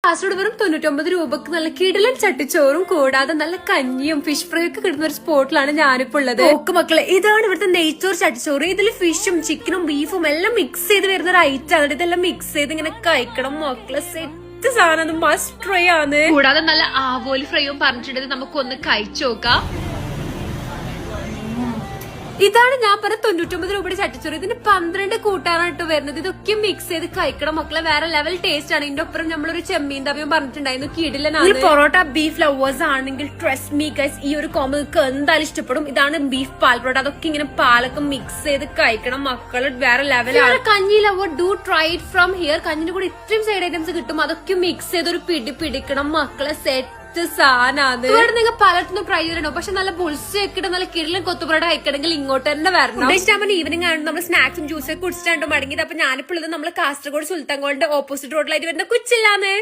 കാസർഗോഡ് വെറും 99 രൂപക്ക് നല്ല കിടിലൻ ചട്ടിച്ചോറും കൂടാതെ നല്ല കഞ്ഞിയും ഫിഷ് ഫ്രൈ ഒക്കെ കിട്ടുന്ന ഒരു സ്പോട്ടിലാണ് ഞാനിപ്പോ ഉള്ളത്. ഓക്കെ മക്കളെ, ഇതാണ് ഇവിടുത്തെ നെയ്ച്ചോറ് ചട്ടിച്ചോറ്. ഇതിൽ ഫിഷും ചിക്കനും ബീഫും എല്ലാം മിക്സ് ചെയ്ത് വരുന്ന ഒരു ഐറ്റം ആണ്. ഇതെല്ലാം മിക്സ് ചെയ്ത് ഇങ്ങനെ കഴിക്കണം മക്കളെ. സെറ്റ് സാധനം, മസ്റ്റ് ട്രൈ ആണ്. കൂടാതെ നല്ല ആവോലി ഫ്രൈയും പറഞ്ഞിട്ടുണ്ടെങ്കിൽ നമുക്കൊന്ന് കഴിച്ചു നോക്കാം. ഇതാണ് ഞാൻ പറഞ്ഞ 99 രൂപയുടെ ചട്ടിച്ചോറ്. ഇതിന് 12 കൂട്ടാനാണ് ഇട്ട് വരുന്നത്. ഇതൊക്കെ മിക്സ് ചെയ്ത് കഴിക്കണം മക്കളെ. വേറെ ലെവൽ ടേസ്റ്റ് ആണ്. ഇതിന്റെ ഒപ്പം നമ്മളൊരു ചെമ്മീൻ തവിയും പറഞ്ഞിട്ടുണ്ടായിരുന്നു. കിടിലനാണ്. പൊറോട്ട ബീഫ് ലവേഴ്സ് ആണെങ്കിൽ ട്രസ്റ്റ് മീ ഗൈസ്, ഈ ഒരു കോംബോ നിങ്ങൾക്ക് എന്തായാലും ഇഷ്ടപ്പെടും. ഇതാണ് ബീഫ് പാൽ പൊറോട്ട. അതൊക്കെ ഇങ്ങനെ പാലൊക്കെ മിക്സ് ചെയ്ത് കഴിക്കണം മക്കള്. വേറെ ലെവലാണ്. Kanji lover do try it from here. കഞ്ഞിന്റെ കൂടെ ഇത്രയും സൈഡ് ഐറ്റംസ് കിട്ടും. അതൊക്കെ മിക്സ് ചെയ്ത് ഒരു പിടിക്കണം മക്കളെ. സെറ്റ് സാധനമാണ്. ഇവിടെ നിങ്ങൾ പലർത്തും ട്രൈ ചെയ്തിട്ടുണ്ടോ? പക്ഷെ നല്ല പൊളിച്ച് വെക്കിട്ട് നല്ല കിടിലൻ കൊത്തുപൊറോട്ട കഴിക്കണമെങ്കിൽ ഇങ്ങോട്ട് തന്നെ വരണം. ഈവനിങ് ആണ് നമ്മൾ സ്നാക്സും ജ്യൂസൊക്കെ കുടിച്ചിട്ടുണ്ടോ മടങ്ങിയത്. അപ്പൊ ഞാനിപ്പോൾ ഇത് നമ്മൾ കാസർഗോഡ് സുൽത്താൻ ഗോൾഡിന്റെ ഓപ്പോസിറ്റ് റോഡിലായിട്ട് വരുന്ന കുച്ചില്ലാന്ന്.